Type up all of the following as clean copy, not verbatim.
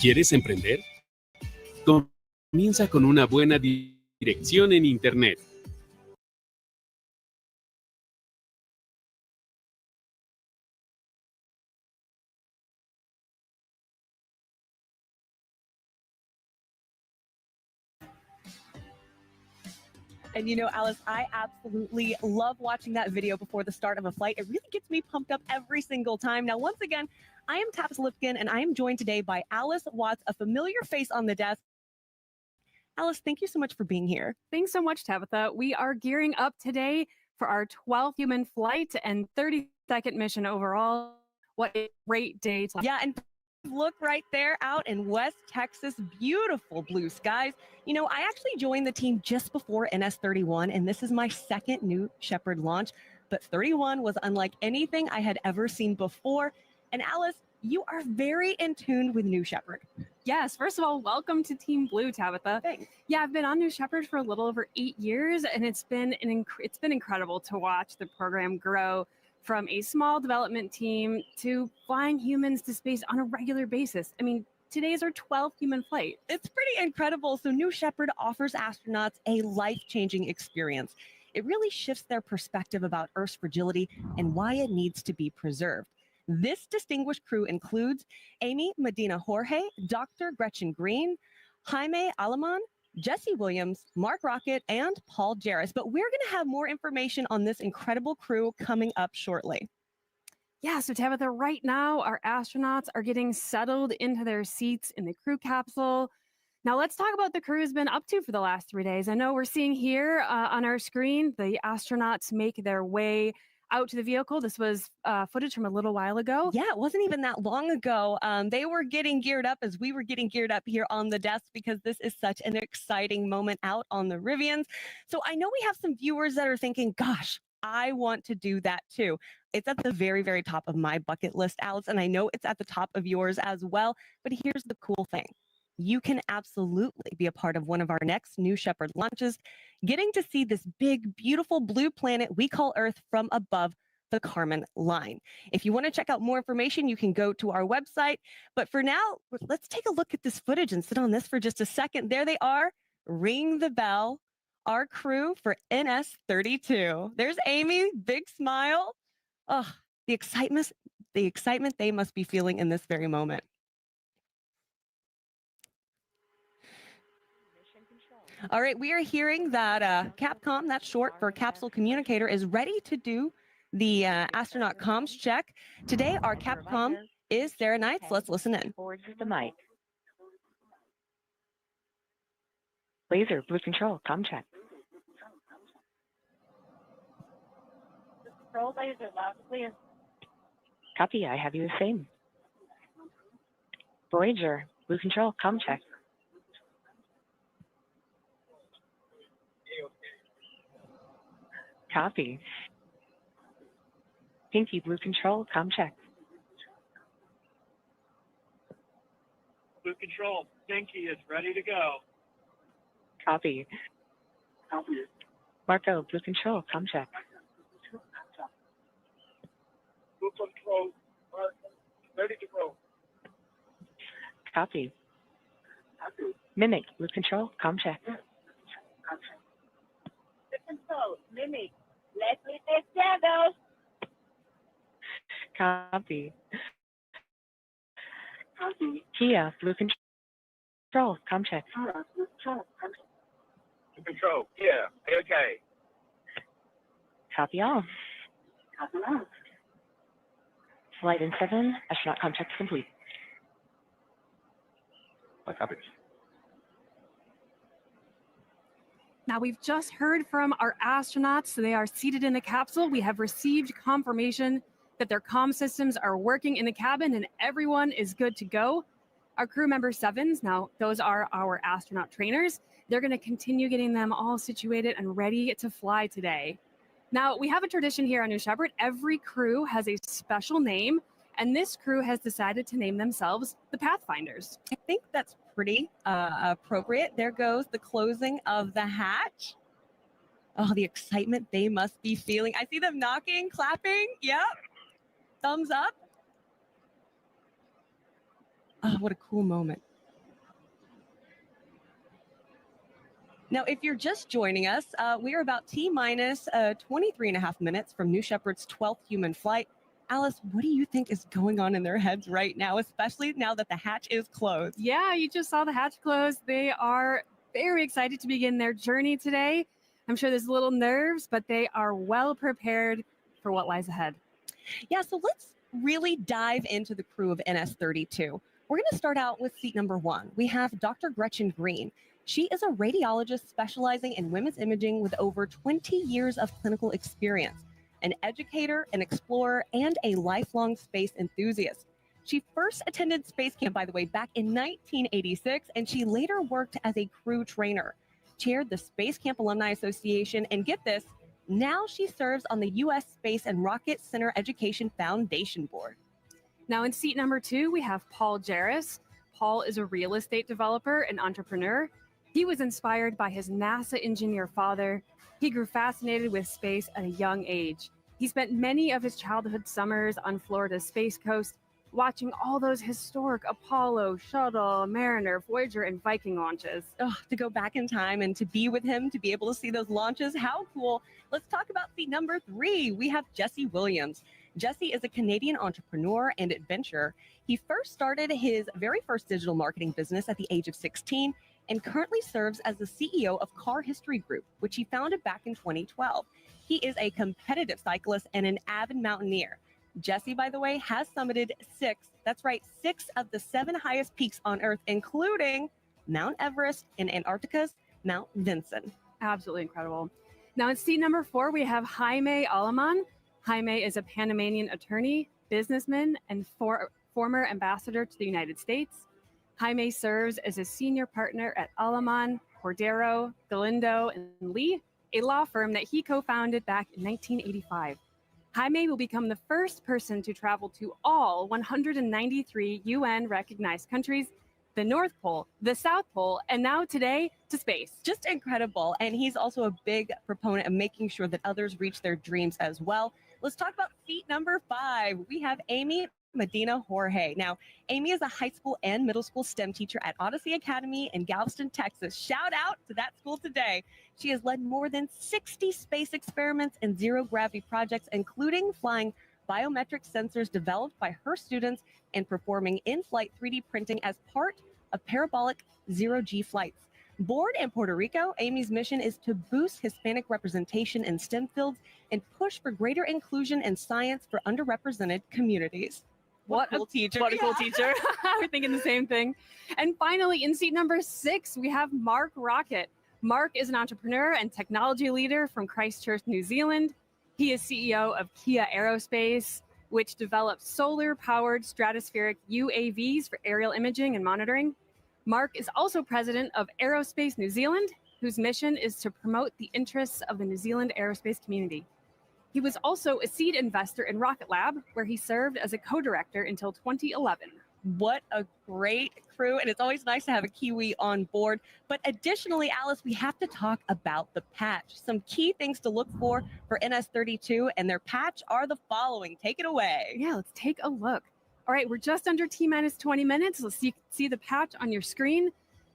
¿Quieres emprender? Comienza con una buena dirección en Internet. And you know, Alice, I absolutely love watching that video before the start of a flight. It really gets me pumped up every single time. Now, once again, I am Tabitha Lipkin, and I am joined today by Alice Watts, a familiar face on the desk. Alice, thank you so much for being here. Thanks so much, Tabitha. We are gearing up today for our 12th human flight and 32nd mission overall. What a great day. Yeah, and look right there out in West Texas, beautiful blue skies. You know, I actually joined the team just before NS-31, and this is my second New Shepard launch, but 31 was unlike anything I had ever seen before. And Alice, you are very in tune with New Shepard. Yes, first of all, welcome to Team Blue, Tabitha. Thanks. Yeah, I've been on New Shepard for a little over 8 years, and it's been incredible to watch the program grow from a small development team to flying humans to space on a regular basis. I mean, today's our 12th human flight. It's pretty incredible. So New Shepard offers astronauts a life-changing experience. It really shifts their perspective about Earth's fragility and why it needs to be preserved. This distinguished crew includes Amy Medina Jorge, Dr. Gretchen Green, Jaime Alemán, Jesse Williams, Mark Rocket, and Paul Jarris. But we're going to have more information on this incredible crew coming up shortly. Yeah, so Tabitha, right now our astronauts are getting settled into their seats in the crew capsule. Now let's talk about what the crew has been up to for the last 3 days. I know we're seeing here on our screen the astronauts make their way out to the vehicle. This was footage from a little while ago. Yeah, it wasn't even that long ago. They were getting geared up as we were getting geared up here on the desk because this is such an exciting moment out on the Rivians. So I know we have some viewers that are thinking, gosh, I want to do that too. It's at the very, very top of my bucket list, Alice, and I know it's at the top of yours as well. But here's the cool thing. You can absolutely be a part of one of our next New Shepard launches, getting to see this big, beautiful blue planet we call Earth from above the Kármán line. If you want to check out more information, you can go to our website. But for now, let's take a look at this footage and sit on this for just a second. There they are. Ring the bell. Our crew for NS-32. There's Amy, big smile. Oh, the excitement they must be feeling in this very moment. All right, we are hearing that Capcom, that's short for Capsule Communicator, is ready to do the astronaut comms check. Today, our Capcom is Sarah Knights. Let's listen in. Forwards the mic. Laser, blue control, comm check. Control laser, loud and clear. Copy, I have you the same. Voyager, blue control, comm check. Copy. Pinky, blue control, comm check. Blue control, Pinky is ready to go. Copy. Copy. Marco, blue control, comm check. Blue control, ready to go. Copy. Mimic, blue control, comm check. Blue control, Mimic, let's meet the shadows. Copy. Copy. Kia, blue control, comm check. Blue Control, yeah, okay. Copy all. Copy on. Flight in 7, astronaut comm check complete. Copy. Now we've just heard from our astronauts, so they are seated in the capsule. We have received confirmation that their comm systems are working in the cabin and everyone is good to go. Our crew member 7s, now those are our astronaut trainers. They're going to continue getting them all situated and ready to fly today. Now, we have a tradition here on New Shepard. Every crew has a special name, and this crew has decided to name themselves the Pathfinders. I think that's pretty appropriate. There goes the closing of the hatch. Oh, the excitement they must be feeling. I see them knocking, clapping. Yep. Thumbs up. Oh, what a cool moment. Now, if you're just joining us, we are about T-minus 23 and a half minutes from New Shepard's 12th human flight. Alice, what do you think is going on in their heads right now, especially now that the hatch is closed? Yeah, you just saw the hatch close. They are very excited to begin their journey today. I'm sure there's a little nerves, but they are well prepared for what lies ahead. Yeah, so let's really dive into the crew of NS-32. We're going to start out with seat number 1. We have Dr. Gretchen Green. She is a radiologist specializing in women's imaging with over 20 years of clinical experience, an educator, an explorer, and a lifelong space enthusiast. She first attended space camp, by the way, back in 1986, and she later worked as a crew trainer, chaired the Space Camp Alumni Association, and get this, now she serves on the U.S. Space and Rocket Center Education Foundation Board. Now in seat number 2, we have Paul Jarris. Paul is a real estate developer and entrepreneur. He was inspired by his NASA engineer father. He grew fascinated with space at a young age. He spent many of his childhood summers on Florida's Space Coast, watching all those historic Apollo, Shuttle, Mariner, Voyager, and Viking launches. Oh, to go back in time and to be with him, to be able to see those launches, how cool. Let's talk about seat number 3. We have Jesse Williams. Jesse is a Canadian entrepreneur and adventurer. He first started his very first digital marketing business at the age of 16 and currently serves as the CEO of Car History Group, which he founded back in 2012. He is a competitive cyclist and an avid mountaineer. Jesse, by the way, has summited 6 of the 7 highest peaks on Earth, including Mount Everest and Antarctica's Mount Vinson. Absolutely incredible. Now in seat number 4, we have Jaime Alemán. Jaime is a Panameño attorney, businessman, and former ambassador to the United States. Jaime serves as a senior partner at Aleman, Cordero, Galindo, and Lee, a law firm that he co-founded back in 1985. Jaime will become the first person to travel to all 193 UN-recognized countries, the North Pole, the South Pole, and now today to space. Just incredible. And he's also a big proponent of making sure that others reach their dreams as well. Let's talk about seat number 5. We have Amy Medina Jorge. Now, Amy is a high school and middle school STEM teacher at Odyssey Academy in Galveston, Texas. Shout out to that school today. She has led more than 60 space experiments and zero gravity projects, including flying biometric sensors developed by her students and performing in-flight 3D printing as part of parabolic zero-G flights. Born in Puerto Rico, Amy's mission is to boost Hispanic representation in STEM fields and push for greater inclusion in science for underrepresented communities. What a cool teacher. What a cool teacher. We're thinking the same thing. And finally, in seat number 6, we have Mark Rocket. Mark is an entrepreneur and technology leader from Christchurch, New Zealand. He is CEO of Kia Aerospace, which develops solar-powered stratospheric UAVs for aerial imaging and monitoring. Mark is also president of Aerospace New Zealand, whose mission is to promote the interests of the New Zealand aerospace community. He was also a seed investor in Rocket Lab, where he served as a co-director until 2011. What a great crew, and it's always nice to have a Kiwi on board. But additionally, Alice, we have to talk about the patch. Some key things to look for NS-32, and their patch are the following. Take it away. Yeah, let's take a look. All right, we're just under T-minus 20 minutes. Let's see the patch on your screen.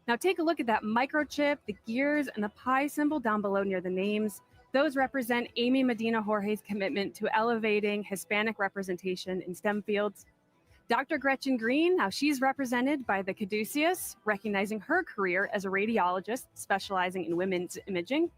Now take a look at that microchip, the gears, and the pi symbol down below near the names. Those represent Amy Medina Jorge's commitment to elevating Hispanic representation in STEM fields. Dr. Gretchen Green, now she's represented by the caduceus, recognizing her career as a radiologist specializing in women's imaging.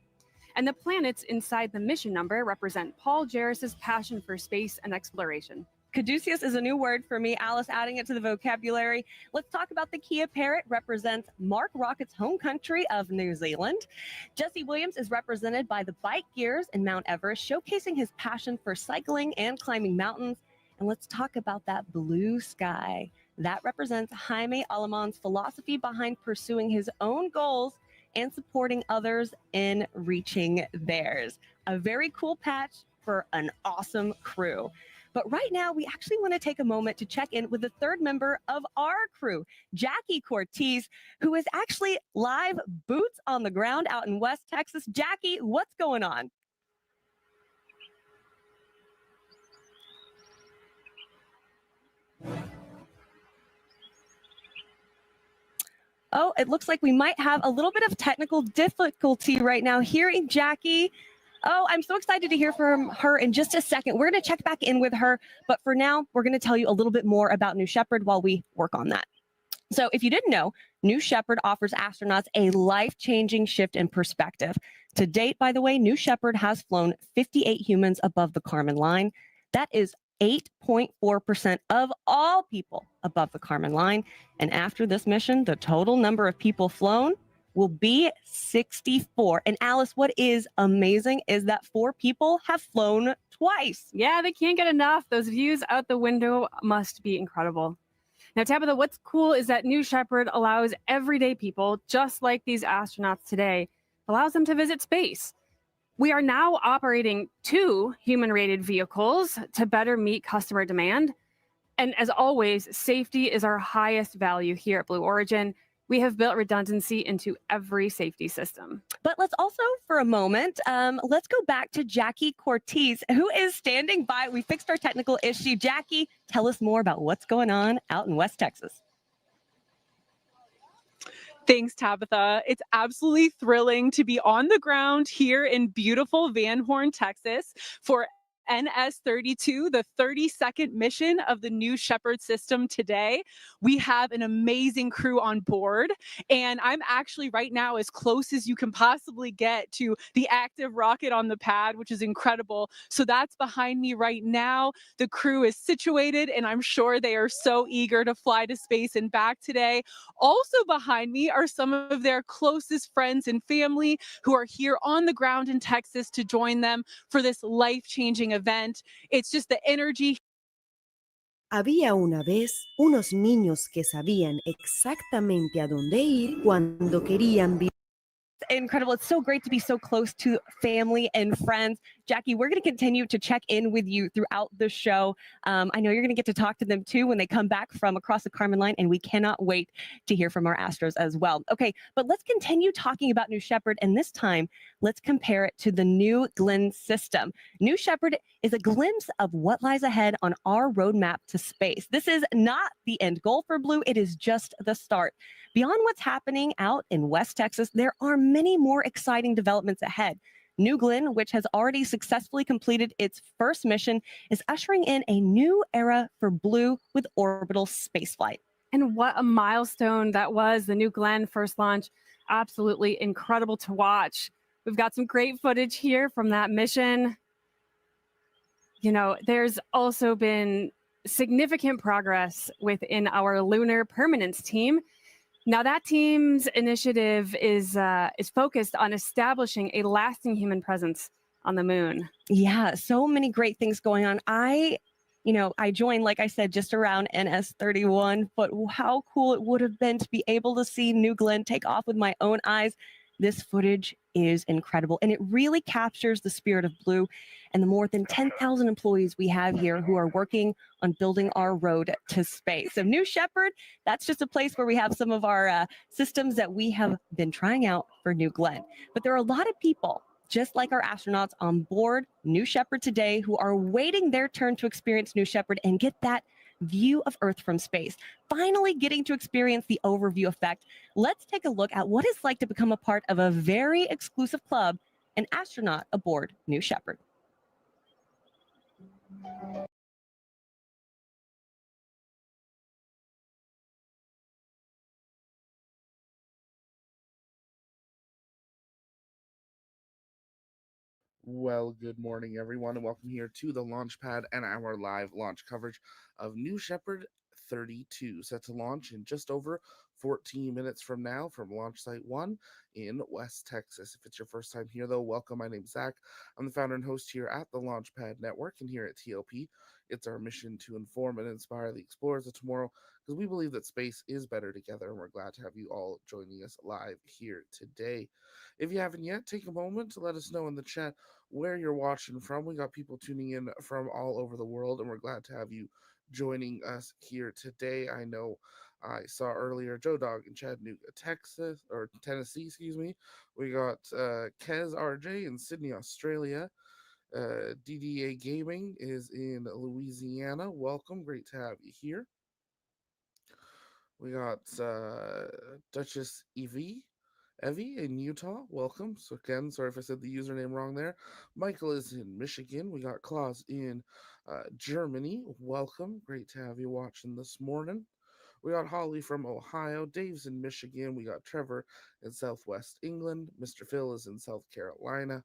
And the planets inside the mission number represent Paul Jarris's passion for space and exploration. Caduceus is a new word for me, Alice, adding it to the vocabulary. Let's talk about the Kia parrot, represents Mark Rocket's home country of New Zealand. Jesse Williams is represented by the bike gears in Mount Everest, showcasing his passion for cycling and climbing mountains. And let's talk about that blue sky. That represents Jaime Alemán's philosophy behind pursuing his own goals and supporting others in reaching theirs. A very cool patch for an awesome crew. But right now, we actually want to take a moment to check in with the third member of our crew, Jackie Cortez, who is actually live boots on the ground out in West Texas. Jackie, what's going on? Oh, it looks like we might have a little bit of technical difficulty right now hearing Jackie. Oh, I'm so excited to hear from her in just a second. We're going to check back in with her, but for now, we're going to tell you a little bit more about New Shepard while we work on that. So if you didn't know, New Shepard offers astronauts a life-changing shift in perspective. To date, by the way, New Shepard has flown 58 humans above the Kármán line. That is 8.4% of all people above the Kármán line. And after this mission, the total number of people flown will be 64. And Alice, what is amazing is that 4 people have flown twice. Yeah, they can't get enough. Those views out the window must be incredible. Now, Tabitha, what's cool is that New Shepard allows everyday people, just like these astronauts today, allows them to visit space. We are now operating 2 human-rated vehicles to better meet customer demand. And as always, safety is our highest value here at Blue Origin. We have built redundancy into every safety system. But let's also, for a moment, let's go back to Jackie Cortez, who is standing by. We fixed our technical issue. Jackie, tell us more about what's going on out in West Texas. Thanks, Tabitha. It's absolutely thrilling to be on the ground here in beautiful Van Horn, Texas for NS-32, the 32nd mission of the New Shepard system today. We have an amazing crew on board, and I'm actually right now as close as you can possibly get to the active rocket on the pad, which is incredible. So that's behind me right now. The crew is situated, and I'm sure they are so eager to fly to space and back today. Also behind me are some of their closest friends and family who are here on the ground in Texas to join them for this life-changing event. It's just the energy. Había una vez unos niños que sabían exactamente a dónde ir cuando querían vivir. Incredible. It's so great to be so close to family and friends. Jackie, we're going to continue to check in with you throughout the show. I know you're going to get to talk to them too when they come back from across the Kármán line, and we cannot wait to hear from our Astros as well. Okay, but let's continue talking about New Shepard, and this time, let's compare it to the New Glenn system. New Shepard is a glimpse of what lies ahead on our roadmap to space. This is not the end goal for Blue, it is just the start. Beyond what's happening out in West Texas, there are many more exciting developments ahead. New Glenn, which has already successfully completed its first mission, is ushering in a new era for Blue with orbital spaceflight. And what a milestone that was, the New Glenn first launch. Absolutely incredible to watch. We've got some great footage here from that mission. You know, there's also been significant progress within our lunar permanence team. Now, that team's initiative is focused on establishing a lasting human presence on the moon. Yeah, so many great things going on. I joined, like I said, just around NS-31, but how cool it would have been to be able to see New Glenn take off with my own eyes. This footage is incredible, and it really captures the spirit of Blue and the more than 10,000 employees we have here who are working on building our road to space. So New Shepard, that's just a place where we have some of our systems that we have been trying out for New Glenn. But there are a lot of people, just like our astronauts on board New Shepard today, who are waiting their turn to experience New Shepard and get that view of Earth from space, finally getting to experience the overview effect. Let's take a look at what it's like to become a part of a very exclusive club, an astronaut aboard New Shepard. Well, good morning, everyone, and welcome here to the launch pad and our live launch coverage of New Shepard 32, set to launch in just over 14 minutes from now from Launch Site 1 in West Texas. If it's your first time here, though, welcome. My name's Zach. I'm the founder and host here at the Launchpad Network, and here at TLP, it's our mission to inform and inspire the explorers of tomorrow, because we believe that space is better together, and we're glad to have you all joining us live here today. If you haven't yet, take a moment to let us know in the chat where you're watching from. We got people tuning in from all over the world, and we're glad to have you joining us here today. I know I saw earlier Joe Dog in Chattanooga, Tennessee, excuse me. We got Kez RJ in Sydney, Australia. DDA Gaming is in Louisiana. Welcome, great to have you here. We got Duchess Evie in Utah. Welcome. So again, sorry if I said the username wrong there. Michael is in Michigan. We got Klaus in Germany. Welcome. Great to have you watching this morning. We got Holly from Ohio. Dave's in Michigan. We got Trevor in Southwest England. Mr. Phil is in South Carolina.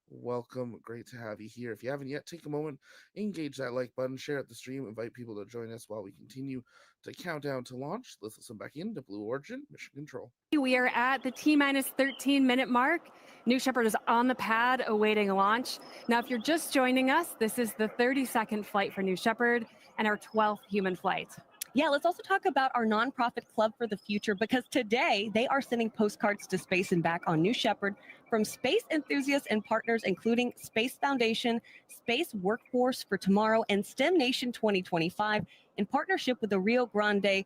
Welcome. Great to have you here. If you haven't yet, take a moment, engage that like button, share out the stream, invite people to join us while we continue to count down to launch. Let's listen back in to Blue Origin Mission Control. We are at the T-minus 13-minute mark. New Shepard is on the pad awaiting launch. Now, if you're just joining us, this is the 32nd flight for New Shepard and our 12th human flight. Yeah, let's also talk about our nonprofit Club for the Future, because today they are sending postcards to space and back on New Shepard from space enthusiasts and partners, including Space Foundation, Space Workforce for Tomorrow, and STEM Nation 2025, in partnership with the Rio Grande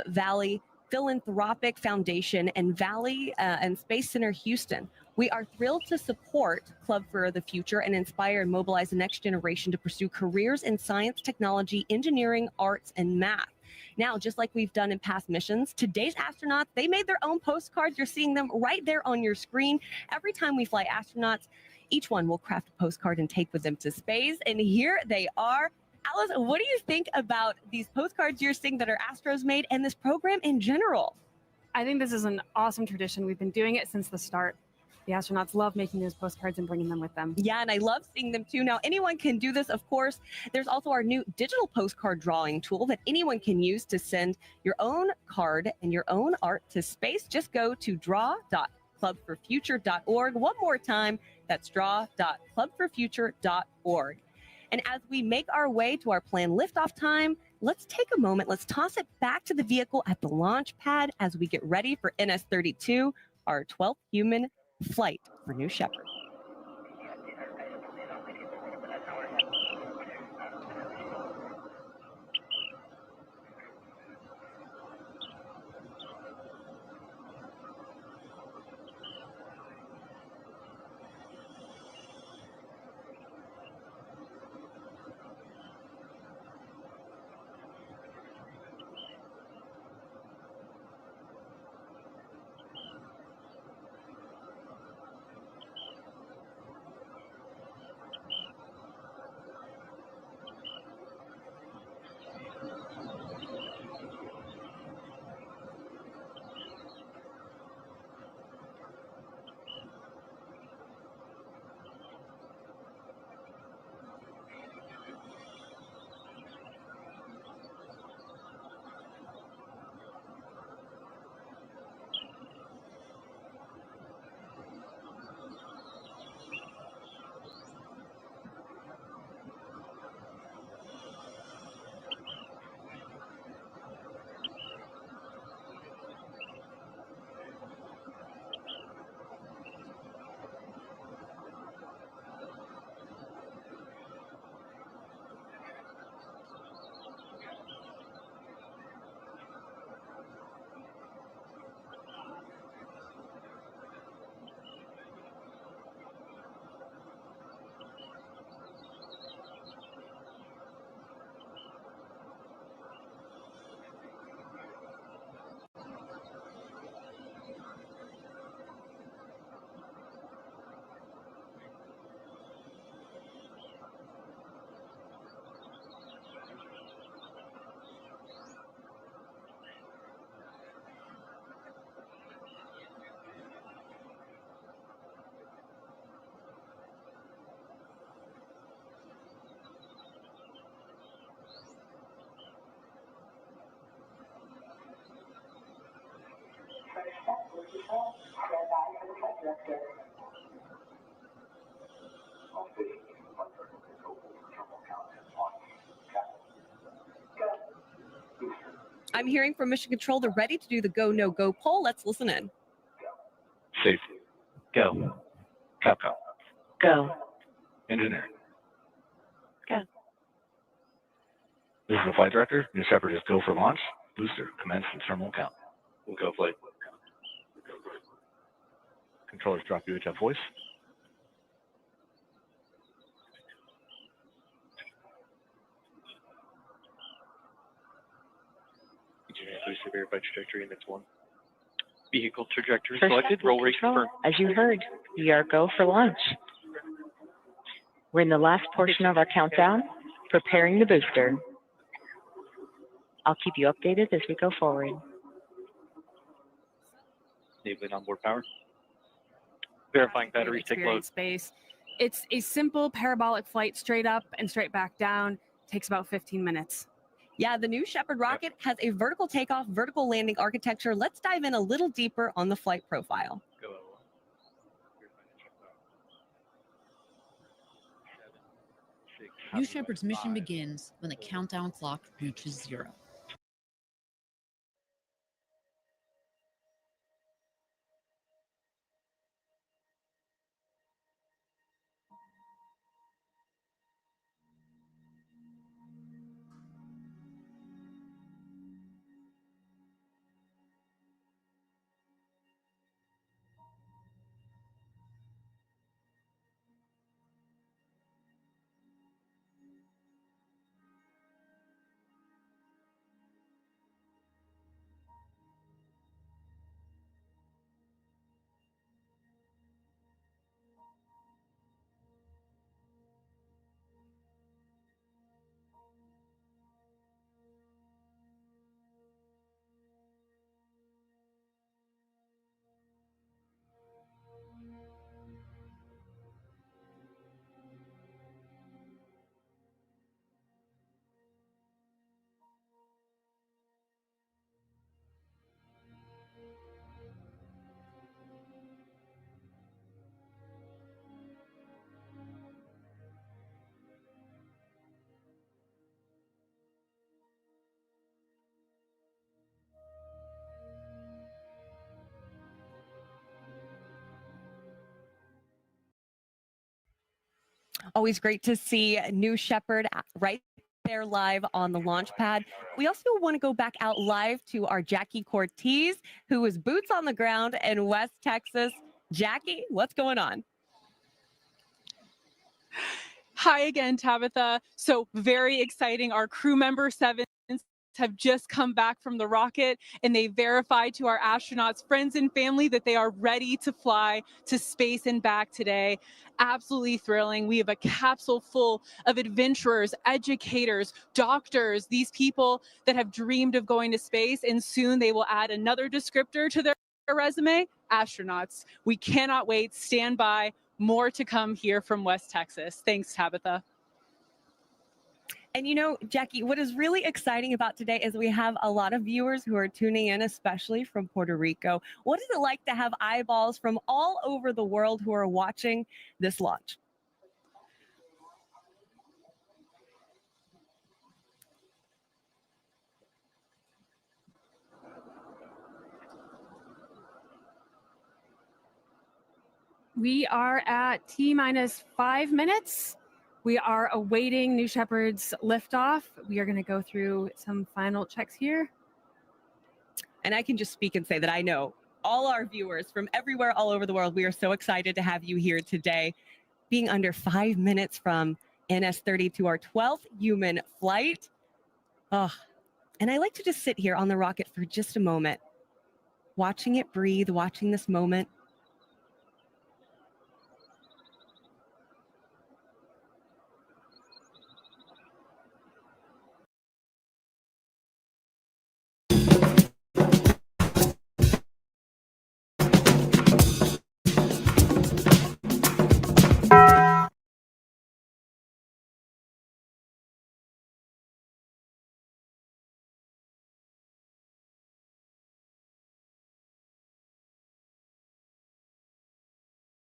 Valley Philanthropic Foundation and Valley and Space Center Houston. We are thrilled to support Club for the Future and inspire and mobilize the next generation to pursue careers in science, technology, engineering, arts, and math. Now, just like we've done in past missions, today's astronauts, they made their own postcards. You're seeing them right there on your screen. Every time we fly astronauts, each one will craft a postcard and take with them to space. And here they are. Alice, what do you think about these postcards you're seeing that our Astros made and this program in general? I think this is an awesome tradition. We've been doing it since the start. The astronauts love making those postcards and bringing them with them. Yeah, and I love seeing them too. Now, anyone can do this, of course. There's also our new digital postcard drawing tool that anyone can use to send your own card and your own art to space. Just go to draw.clubforfuture.org. One more time, that's draw.clubforfuture.org. And as we make our way to our planned liftoff time, let's take a moment. Let's toss it back to the vehicle at the launch pad as we get ready for NS-32, our 12th human flight for New Shepard. I'm hearing from Mission Control they're ready to do the go, no go poll. Let's listen in. Safety. Go. Capcom. Go. Engineering. Go. This is the flight director. New Shepard is go for launch. Booster, commence the terminal count. Go flight. Controllers drop UHF voice. booster verified trajectory, and that's 1. Vehicle trajectory First selected. up, Roll rate control. confirmed. As you heard, we are go for launch. We're in the last portion of our countdown, preparing the booster. I'll keep you updated as we go forward. Enabling onboard power. Verifying batteries take load. Space. It's a simple parabolic flight straight up and straight back down. Takes about 15 minutes. Yeah, the New Shepard rocket has a vertical takeoff, vertical landing architecture. Let's dive in a little deeper on the flight profile. Go. New Shepard's mission begins when the countdown clock reaches 0. Always great to see New Shepard right there live on the launch pad. We also want to go back out live to our Jackie Cortez, who is boots on the ground in West Texas. Jackie, what's going on? Hi again, Tabitha. So very exciting. Our crew member 7 have just come back from the rocket, and they verified to our astronauts, friends and family, that they are ready to fly to space and back today. Absolutely thrilling. We have a capsule full of adventurers, educators, doctors, these people that have dreamed of going to space, and soon they will add another descriptor to their resume, astronauts. We cannot wait. Stand by. More to come here from West Texas. Thanks, Tabitha. And you know, Jackie, what is really exciting about today is we have a lot of viewers who are tuning in, especially from Puerto Rico. What is it like to have eyeballs from all over the world who are watching this launch? We are at T-minus 5 minutes. We are awaiting New Shepard's liftoff. We are going to go through some final checks here. And I can just speak and say that I know all our viewers from everywhere all over the world, we are so excited to have you here today. Being under 5 minutes from NS-30 to our 12th human flight. Oh, and I like to just sit here on the rocket for just a moment, watching it breathe, watching this moment.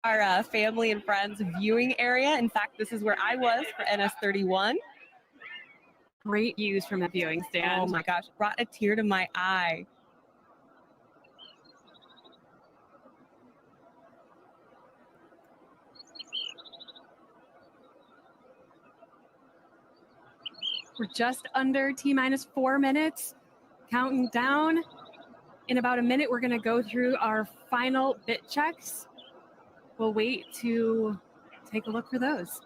Our family and friends viewing area. In fact, this is where I was for NS-31. Great views from the viewing stand. Oh my gosh, brought a tear to my eye. We're just under T-minus 4 minutes, counting down. In about a minute, we're going to go through our final bit checks. We'll wait to take a look for those.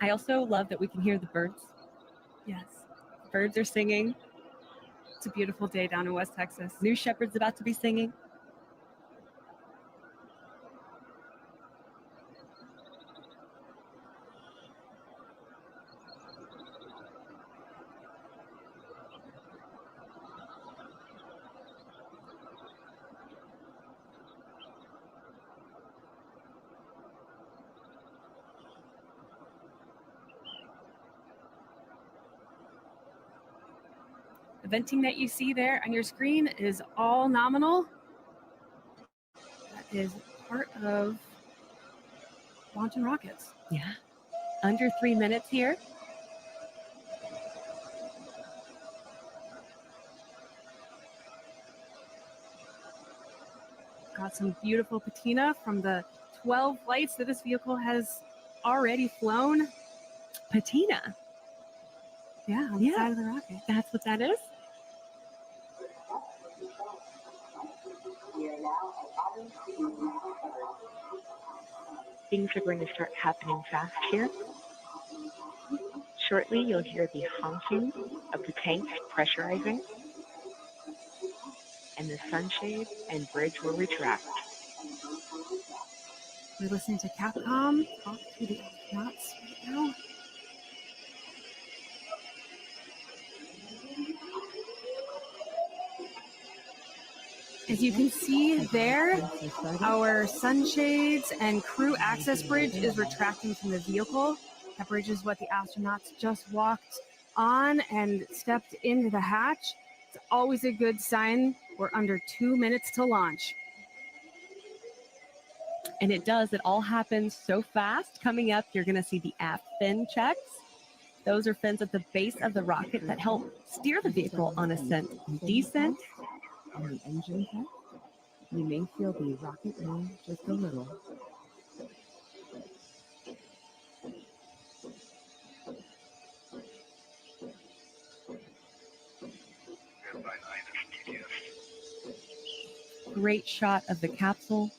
I also love that we can hear the birds. Yes. Birds are singing. It's a beautiful day down in West Texas. New Shepard's about to be singing. The venting that you see there on your screen is all nominal. That is part of launching rockets. Yeah. Under 3 minutes here. Got some beautiful patina from the 12 flights that this vehicle has already flown. Patina. Yeah, on the side of the rocket. That's what that is. Things are going to start happening fast here. Shortly, you'll hear the honking of the tanks pressurizing, and the sunshade and bridge will retract. We're listening to Capcom talk to the astronauts right now. As you can see there, our sunshades and crew access bridge is retracting from the vehicle. That bridge is what the astronauts just walked on and stepped into the hatch. It's always a good sign. We're under 2 minutes to launch. And it does. It all happens so fast. Coming up, you're going to see the aft fin checks. Those are fins at the base of the rocket that help steer the vehicle on ascent and descent. On the engine test, you may feel the rocket move just a little. Great shot of the capsule.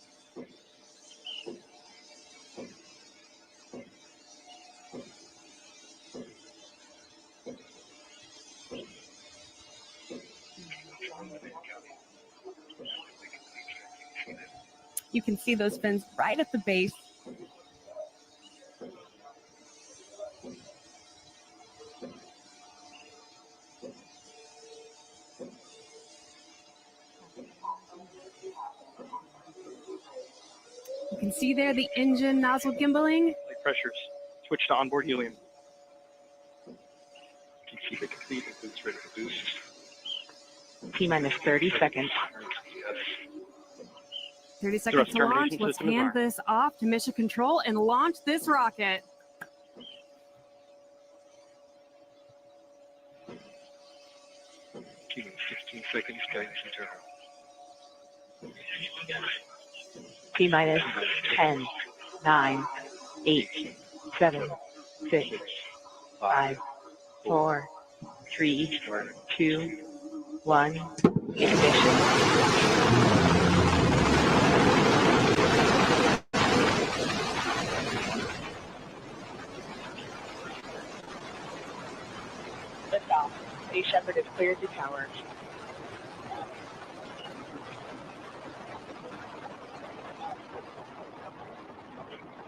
You can see those fins right at the base. You can see there the engine nozzle gimbaling. Pressures. Switch to onboard helium. Keep it complete. Boost ready to boost. T-minus 30 seconds. 30 seconds to launch. Let's hand this off to mission control and launch this rocket. Keeping 15 seconds. Guidance internal. T-minus 10, 9, 8, 7, 6, 5, 4, 3, 2, 1. Ignition. Liftoff. New Shepard has cleared the tower.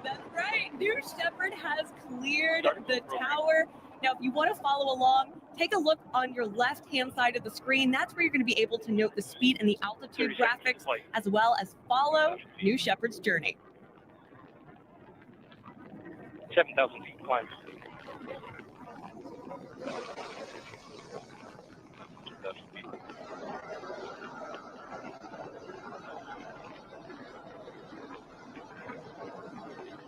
That's right. New Shepard has cleared the tower. Now, if you want to follow along, take a look on your left-hand side of the screen. That's where you're going to be able to note the speed and the altitude graphics, as well as follow New Shepard's journey. 7,000 feet climb.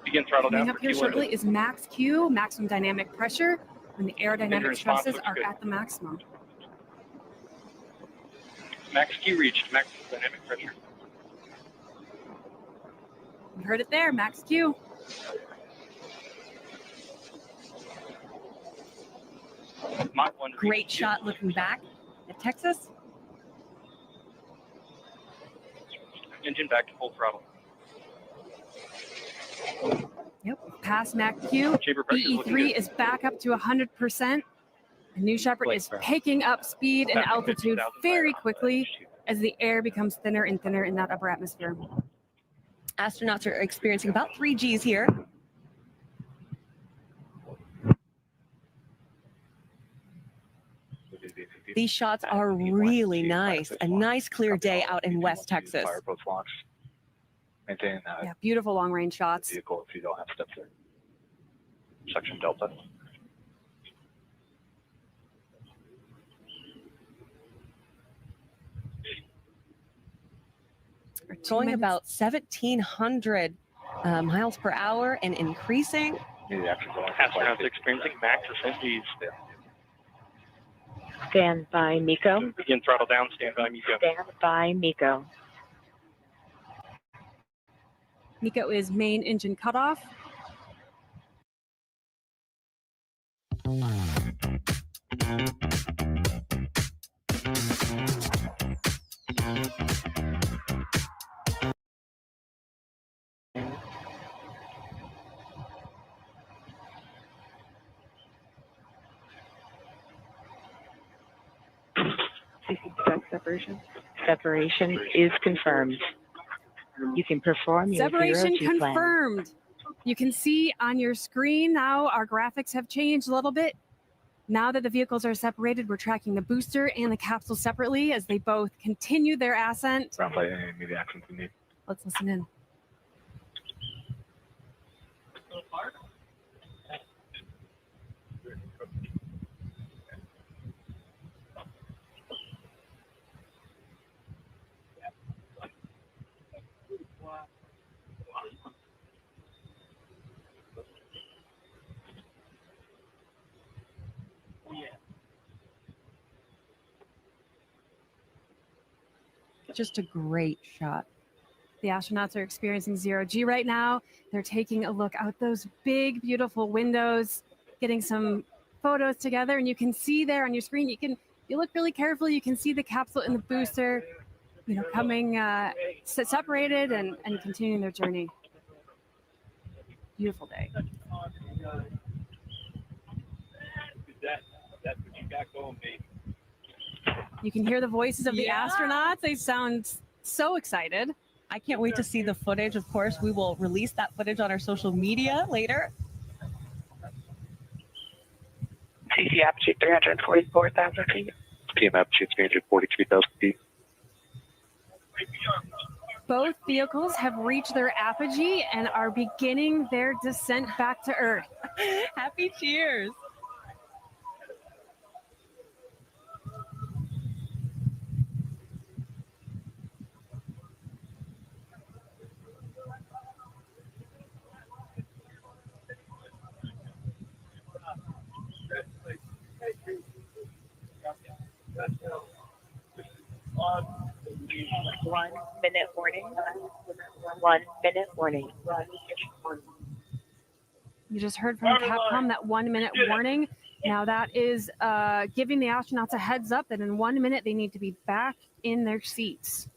Begin throttle down. Coming up here shortly is max Q, maximum dynamic pressure, when the aerodynamic stresses are at the maximum. Max Q reached, maximum dynamic pressure. You heard it there, max Q. Great shot looking back at Texas. Engine back to full throttle. Yep, past max Q. EE3 is back up to 100%. New Shepard is picking up speed and altitude very quickly as the air becomes thinner and thinner in that upper atmosphere. Astronauts are experiencing about 3 Gs here. These shots are really nice. A nice clear day out in West Texas. Yeah, beautiful long range shots. Vehicle if you don't have steps there. Section Delta. Going about 1,700 miles per hour and increasing. Astronauts experiencing max ascent speeds. Stand by, Miko. Begin throttle down, stand by, Miko. Stand by, Miko. Miko is main engine cutoff. Separation is confirmed. You can perform your Separation 0-G plan. confirmed. You can see on your screen now our graphics have changed a little bit. Now that the vehicles are separated, we're tracking the booster and the capsule separately as they both continue their ascent. Ground flight, any immediate actions we need. Let's listen in. Just a great shot. The astronauts are experiencing 0-G right now. They're taking a look out those big, beautiful windows, getting some photos together. And you can see there on your screen, you look really carefully, you can see the capsule and the booster, coming separated and continuing their journey. Beautiful day. That's what you got going, baby. You can hear the voices of the astronauts. They sound so excited. I can't wait to see the footage. Of course, we will release that footage on our social media later. CC aptitude 344,000 feet. PM aptitude 343,000 feet. Both vehicles have reached their apogee and are beginning their descent back to Earth. Happy cheers. One minute warning. 1 minute warning. You just heard from Capcom that 1 minute warning. Now that is giving the astronauts a heads up that in 1 minute they need to be back in their seats.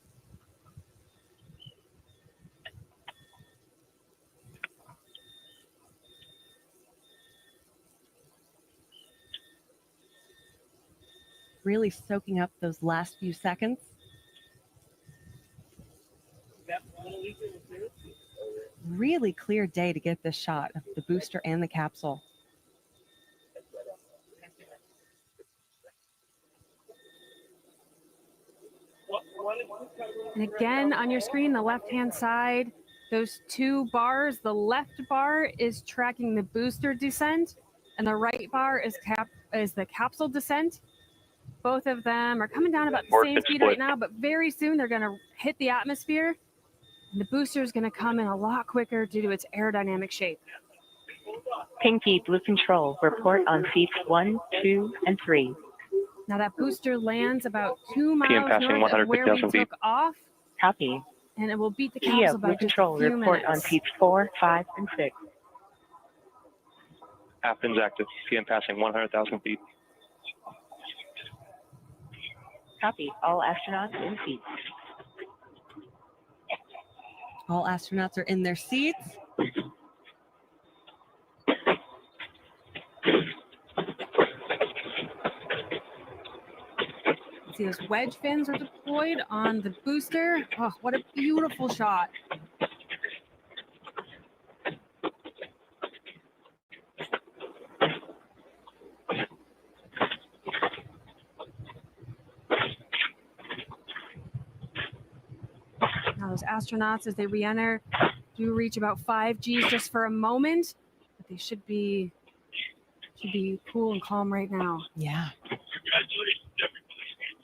Really soaking up those last few seconds. Really clear day to get this shot of the booster and the capsule. And again, on your screen, the left-hand side, those two bars, the left bar is tracking the booster descent, and the right bar is the capsule descent. Both of them are coming down about the same speed right now, but very soon they're going to hit the atmosphere. And the booster is going to come in a lot quicker due to its aerodynamic shape. Pinky Blue Control, report on seats 1, 2, and 3. Now that booster lands about 2 miles passing north of where we 150,000 feet. took off, Copy. and it will beat the Kia capsule by Blue just Control, a few report minutes. on seats 4, 5, and 6. Athens active. PM passing 100,000 feet. Copy. All astronauts in seats. All astronauts are in their seats. See those wedge fins are deployed on the booster. Oh, what a beautiful shot. Now those astronauts, as they re-enter, do reach about 5 Gs just for a moment, but they should be cool and calm right now. Yeah.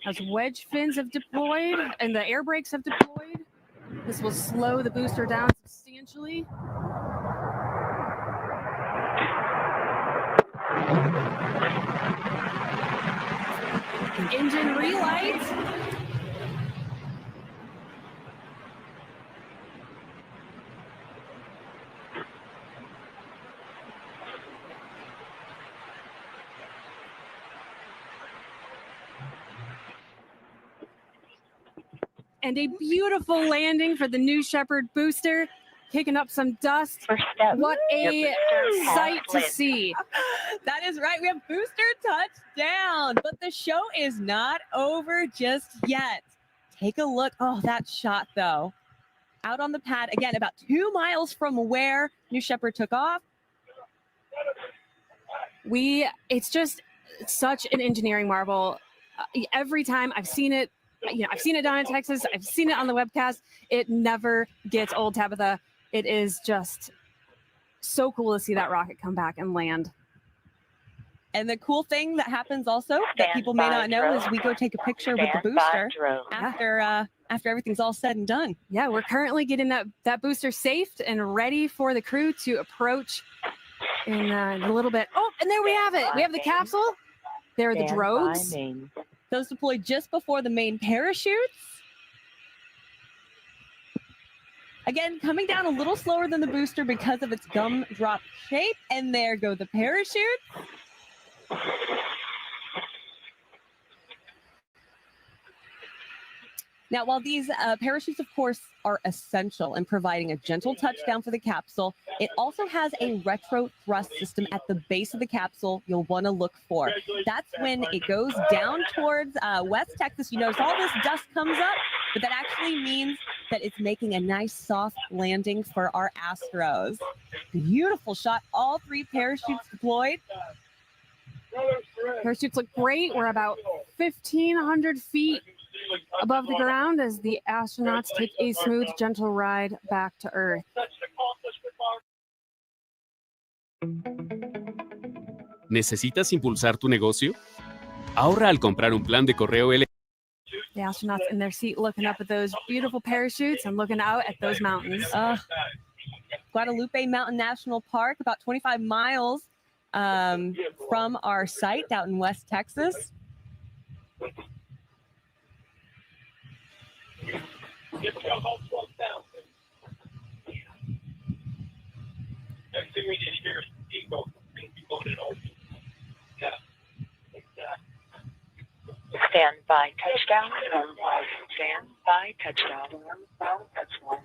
As wedge fins have deployed and the air brakes have deployed, this will slow the booster down substantially. Engine relight. And a beautiful landing for the New Shepard booster, kicking up some dust. What a sight to see. That is right. We have booster touchdown, but the show is not over just yet. Take a look. Oh, that shot, though. Out on the pad, again, about 2 miles from where New Shepard took off. It's just such an engineering marvel. Every time I've seen it, I've seen it down in Texas. I've seen it on the webcast. It never gets old, Tabitha. It is just so cool to see that rocket come back and land. And the cool thing that happens also that people may not know is we go take a picture with the booster after everything's all said and done. Yeah, we're currently getting that booster safed and ready for the crew to approach in a little bit. Oh, and there we have it. We have the capsule. There are the drogues. Those deployed just before the main parachutes. Again, coming down a little slower than the booster because of its gumdrop shape. And there go the parachutes. Now, while these parachutes, of course, are essential in providing a gentle touchdown for the capsule, it also has a retro thrust system at the base of the capsule you'll want to look for. That's when it goes down towards West Texas. You notice all this dust comes up, but that actually means that it's making a nice soft landing for our Astros. Beautiful shot. All 3 parachutes deployed. Parachutes look great. We're about 1,500 feet above the ground as the astronauts take a smooth, gentle ride back to Earth. ¿Necesitas impulsar tu negocio? Ahorra al comprar un plan de correo electrónico. The astronauts in their seat looking up at those beautiful parachutes and looking out at those mountains. Guadalupe Mountain National Park, about 25 miles from our site out in West Texas. Stand by touchdown. Stand by touchdown. That's one.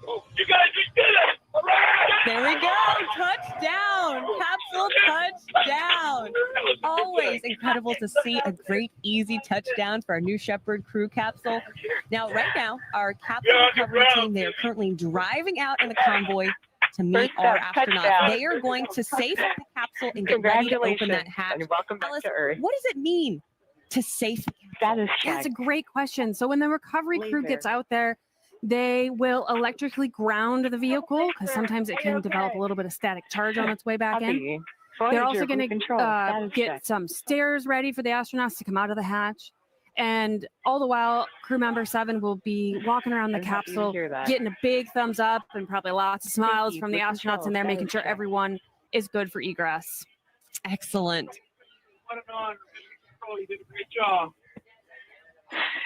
Oh, you guys just did it! All right! There we go. Touchdown. Capsule touchdown. Always incredible to see a great, easy touchdown for our New Shepard crew capsule. Now, right now, our capsule recovery team, they are currently driving out in the convoy to meet our astronauts. They are going to safe the capsule and get ready to open that hatch. And welcome back Alice, to Earth. what does it mean to safe the capsule? That's a great question. So when the recovery crew gets out there, they will electrically ground the vehicle because sometimes it can develop a little bit of static charge on its way back in. They're also going to get some stairs ready for the astronauts to come out of the hatch. And all the while, crew member 7 will be walking around the capsule, getting a big thumbs up and probably lots of smiles from the astronauts in there, making sure everyone is good for egress. Excellent. What an honor. You did a great job.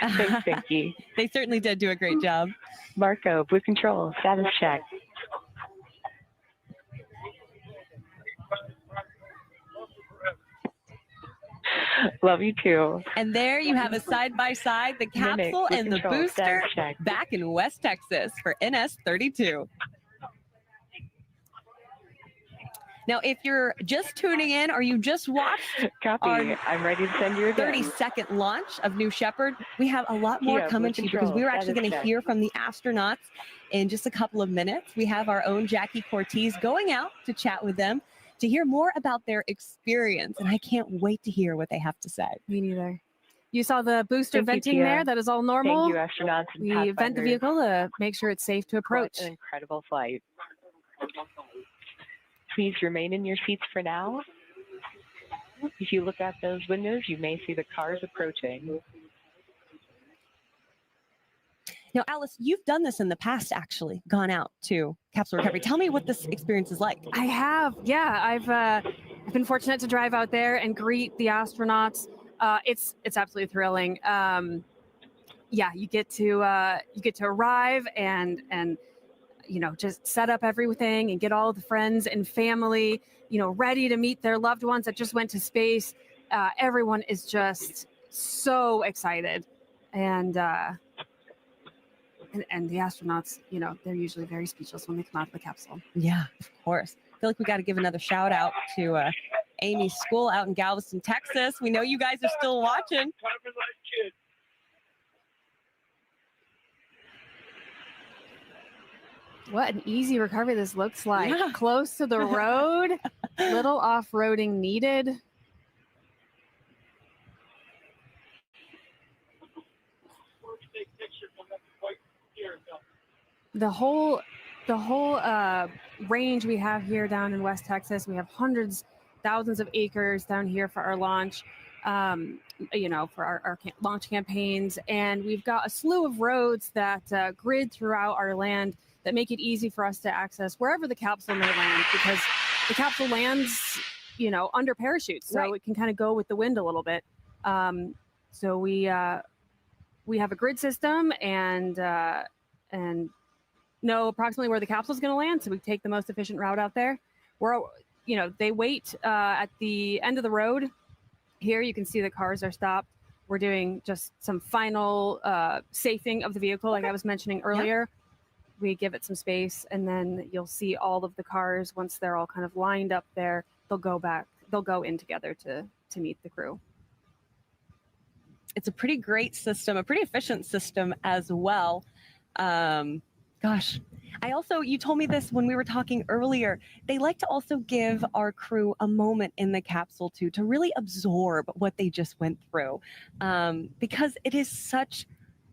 Thanks, Vicky. They certainly did do a great job. Marco, Blue Control, status check. Love you too. And there you have a side-by-side, the capsule and the booster back in West Texas for NS 32. Now, if you're just tuning in or you just watched Copy. I'm ready to send you a 30-second launch of New Shepard, we have a lot more coming to you because we're actually going to hear from the astronauts in just a couple of minutes. We have our own Jackie Cortez going out to chat with them to hear more about their experience, and I can't wait to hear what they have to say. Me neither. You saw the booster Thank you, venting Tia. there. That is all normal. Thank you, astronauts and We vent the pathfinders. vehicle to make sure it's safe to approach. What an incredible flight. Please remain in your seats for now. If you look out those windows, you may see the cars approaching. Now, Alice, you've done this in the past, actually, gone out to capsule recovery. Tell me what this experience is like. I have, yeah. I've been fortunate to drive out there and greet the astronauts. It's absolutely thrilling. Yeah, you get to arrive and just set up everything and get all the friends and family, ready to meet their loved ones that just went to space. Everyone is just so excited, and the astronauts, they're usually very speechless when they come out of the capsule. Yeah, of course. I feel like we got to give another shout out to Amy's school out in Galveston, Texas. We know you guys are still watching. What an easy recovery this looks like. Yeah. Close to the road, little off-roading needed. The whole range we have here down in West Texas, we have hundreds, thousands of acres down here for our launch, for our launch campaigns. And we've got a slew of roads that grid throughout our land that make it easy for us to access wherever the capsule may land, because the capsule lands, under parachutes, so it can kind of go with the wind a little bit. So we have a grid system and know approximately where the capsule is going to land, so we take the most efficient route out there. They wait at the end of the road. Here you can see the cars are stopped. We're doing just some final safing of the vehicle, like I was mentioning earlier. Yeah. We give it some space, and then you'll see all of the cars, once they're all kind of lined up there, they'll go in together to meet the crew. It's a pretty great system, a pretty efficient system as well. You told me this when we were talking earlier. They like to also give our crew a moment in the capsule to really absorb what they just went through, because it is such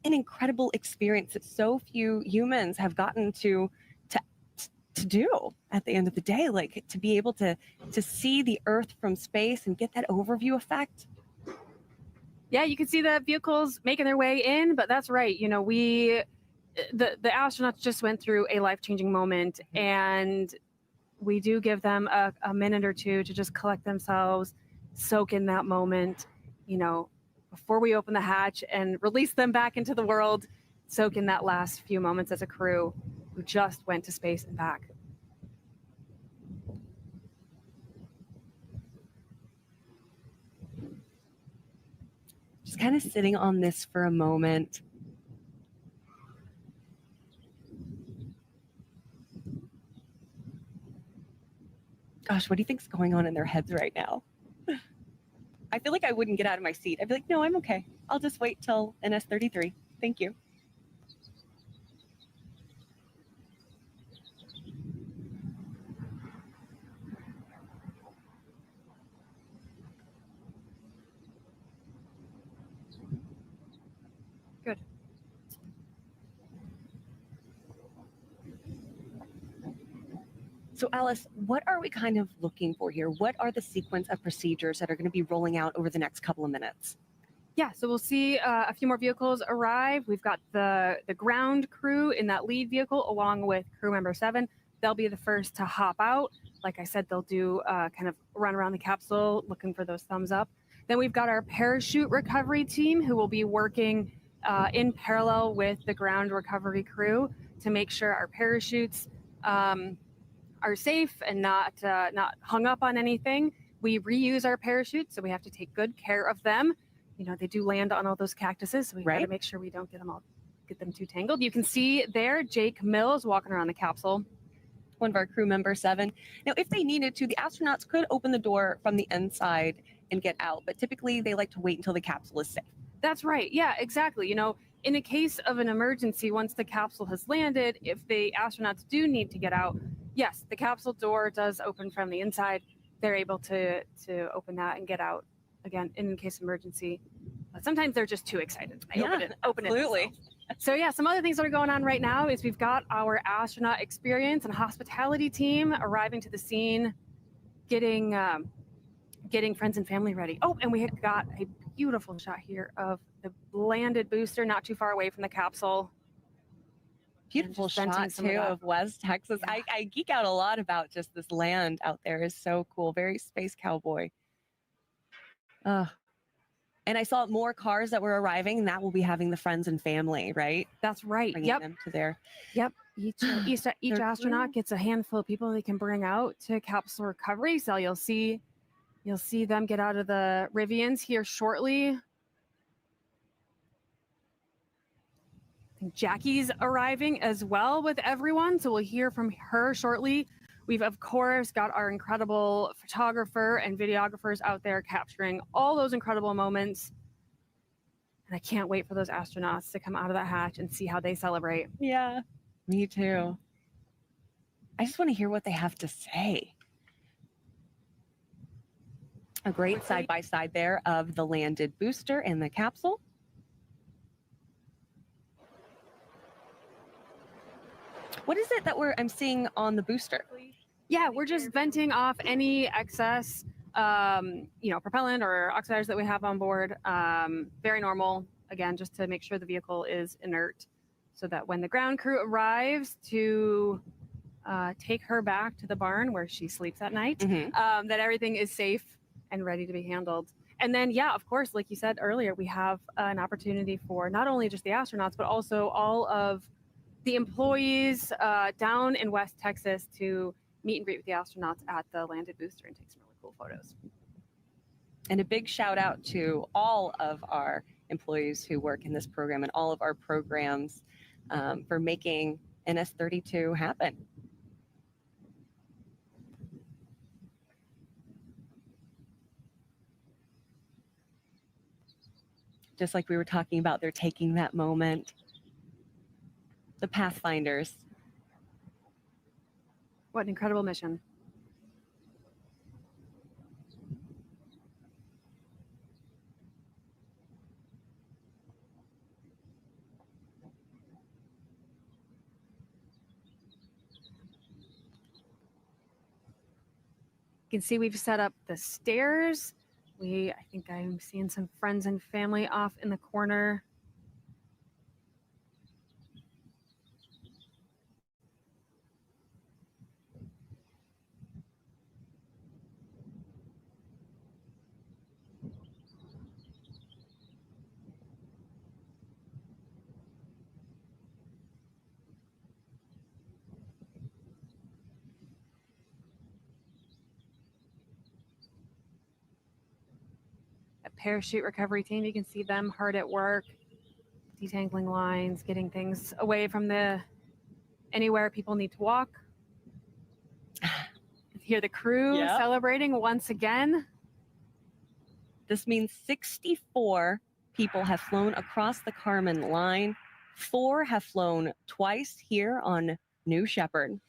an incredible experience that so few humans have gotten to do at the end of the day, like to be able to see the Earth from space and get that overview effect. Yeah, you can see the vehicles making their way in, but that's right. The astronauts just went through a life-changing moment, and we do give them a minute or two to just collect themselves, soak in that moment, before we open the hatch and release them back into the world, soak in that last few moments as a crew who just went to space and back. Just kind of sitting on this for a moment. Gosh, what do you think's going on in their heads right now? I feel like I wouldn't get out of my seat. I'd be like, no, I'm okay. I'll just wait till NS33. Thank you. Good. So Alice, what are we kind of looking for here? What are the sequence of procedures that are going to be rolling out over the next couple of minutes? Yeah, so we'll see a few more vehicles arrive. We've got the ground crew in that lead vehicle along with crew member 7. They'll be the first to hop out. Like I said, they'll do kind of run around the capsule looking for those thumbs up. Then we've got our parachute recovery team who will be working in parallel with the ground recovery crew to make sure our parachutes are safe and not hung up on anything. We reuse our parachutes, so we have to take good care of them. They do land on all those cactuses, so we got to make sure we don't get them too tangled. You can see there Jake Mills walking around the capsule. one of our crew members, 7. Now, if they needed to, the astronauts could open the door from the inside and get out, but typically they like to wait until the capsule is safe. That's right. Yeah, exactly. You know, in a case of an emergency, once the capsule has landed, if the astronauts do need to get out, yes, the capsule door does open from the inside. They're able to open that and get out again in case of emergency. But sometimes they're just too excited. They open it themselves. So yeah, some other things that are going on right now is we've got our astronaut experience and hospitality team arriving to the scene, getting friends and family ready. Oh, and we have got a beautiful shot here of the landed booster not too far away from the capsule. Beautiful shot too of West Texas. Yeah. I geek out a lot about just this land out there. Is so cool. Very space cowboy. And I saw more cars that were arriving, and that will be having the friends and family, right? That's right. Bringing them to their. Yep. Each astronaut gets a handful of people they can bring out to capsule recovery. So you'll see them get out of the Rivians here shortly. I think Jackie's arriving as well with everyone, so we'll hear from her shortly. We've, of course, got our incredible photographer and videographers out there capturing all those incredible moments. And I can't wait for those astronauts to come out of that hatch and see how they celebrate. Yeah, me too. I just want to hear what they have to say. A great side-by-side there of the landed booster and the capsule. What is it that I'm seeing on the booster? Yeah, we're just venting off any excess, propellant or oxidizers that we have on board. Very normal, again, just to make sure the vehicle is inert so that when the ground crew arrives to take her back to the barn where she sleeps at night, that everything is safe and ready to be handled. And then, yeah, of course, like you said earlier, we have an opportunity for not only just the astronauts, but also all of the employees down in West Texas to meet and greet with the astronauts at the landed booster and take some really cool photos. And a big shout out to all of our employees who work in this program and all of our programs for making NS32 happen. Just like we were talking about, they're taking that moment. The Pathfinders. What an incredible mission. You can see we've set up the stairs. I think I'm seeing some friends and family off in the corner. Parachute recovery team, you can see them hard at work, detangling lines, getting things away from anywhere people need to walk. Hear the crew celebrating once again. This means 64 people have flown across the Kármán line. 4 have flown twice here on New Shepard.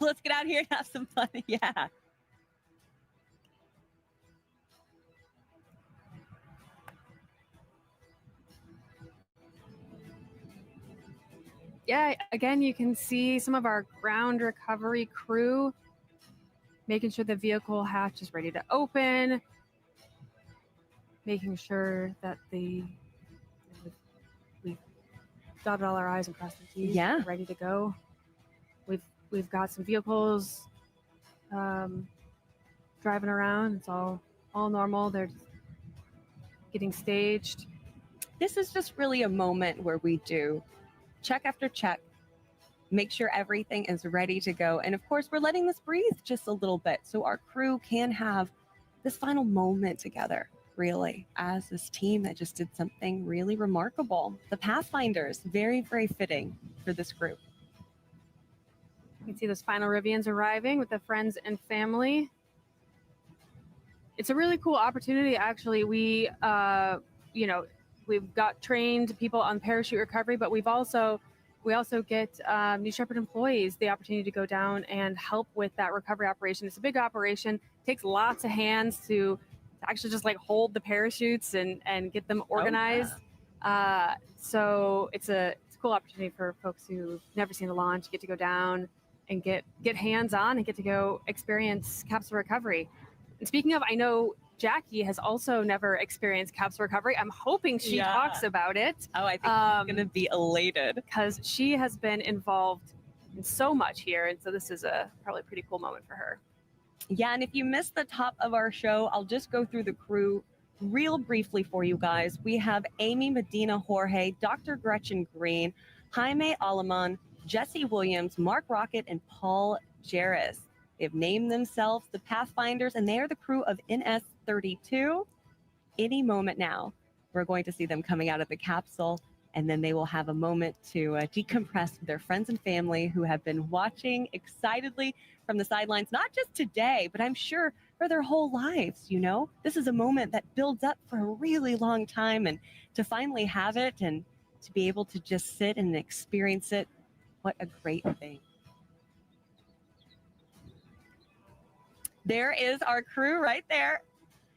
Let's get out here and have some fun. Yeah. Yeah, again, you can see some of our ground recovery crew making sure the vehicle hatch is ready to open, making sure that we've dotted all our I's and crossed our T's. Yeah. Ready to go. We've got some vehicles driving around. It's all normal. They're just getting staged. This is just really a moment where we do check after check, make sure everything is ready to go. And of course, we're letting this breathe just a little bit so our crew can have this final moment together. really, as this team that just did something really remarkable. The Pathfinders, very, very fitting for this group. You can see those final Rivians arriving with the friends and family. It's a really cool opportunity, actually. We, we've got trained people on parachute recovery, but we also get New Shepard employees the opportunity to go down and help with that recovery operation. It's a big operation. It takes lots of hands to actually just like hold the parachutes and get them organized. So it's a cool opportunity for folks who've never seen a launch, get to go down and get hands on and get to go experience capsule recovery. And speaking of, I know Jackie has also never experienced capsule recovery. I'm hoping she talks about it. Oh, I think she's going to be elated. Because she has been involved in so much here. And so this is probably a pretty cool moment for her. Yeah, and if you missed the top of our show, I'll just go through the crew real briefly for you guys. We have Amy Medina Jorge, Dr. Gretchen Green, Jaime Alemán, Jesse Williams, Mark Rocket, and Paul Jarris. They've named themselves the Pathfinders, and they are the crew of NS-32. Any moment now, we're going to see them coming out of the capsule, and then they will have a moment to decompress with their friends and family who have been watching excitedly from the sidelines, not just today, but I'm sure for their whole lives. You know, this is a moment that builds up for a really long time, and to finally have it and to be able to just sit and experience it, what a great thing. There is our crew right there.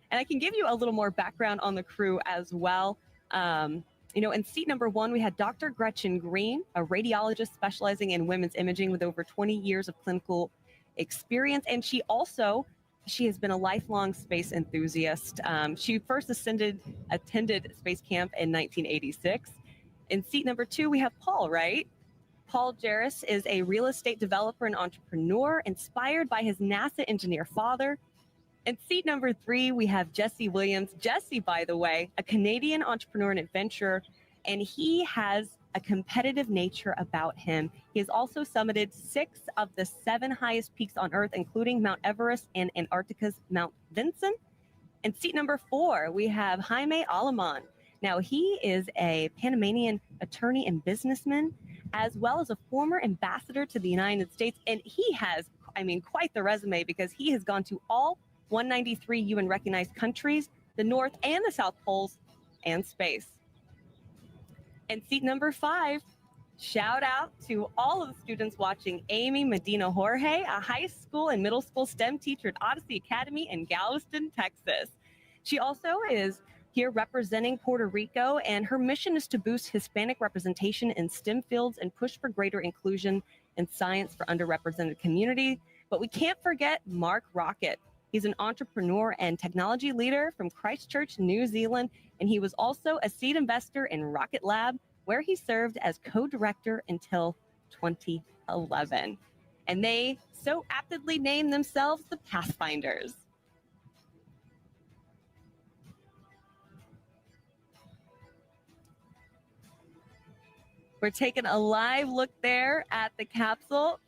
And I can give you a little more background on the crew as well. In seat number 1, we had Dr. Gretchen Green, a radiologist specializing in women's imaging with over 20 years of clinical experience. And she has been a lifelong space enthusiast. She first attended space camp in 1986. In seat number 2, we have Paul, right? Paul Jarris is a real estate developer and entrepreneur inspired by his NASA engineer father. In seat number 3, we have Jesse Williams. Jesse, by the way, a Canadian entrepreneur and adventurer, and he has a competitive nature about him. He has also summited 6 of the 7 highest peaks on Earth, including Mount Everest and Antarctica's Mount Vinson. In seat number 4, we have Jaime Alemán. Now, he is a Panameño attorney and businessman, as well as a former ambassador to the United States. And he has, quite the resume, because he has gone to all 193 UN recognized countries, the North and the South Poles, and space. And seat number 5, shout out to all of the students watching Amy Medina Jorge, a high school and middle school STEM teacher at Odyssey Academy in Galveston, Texas. She also is here representing Puerto Rico, and her mission is to boost Hispanic representation in STEM fields and push for greater inclusion in science for underrepresented community. But we can't forget Mark Rocket. He's an entrepreneur and technology leader from Christchurch, New Zealand, and he was also a seed investor in Rocket Lab, where he served as co-director until 2011. And they so aptly named themselves the Pathfinders. We're taking a live look there at the capsule.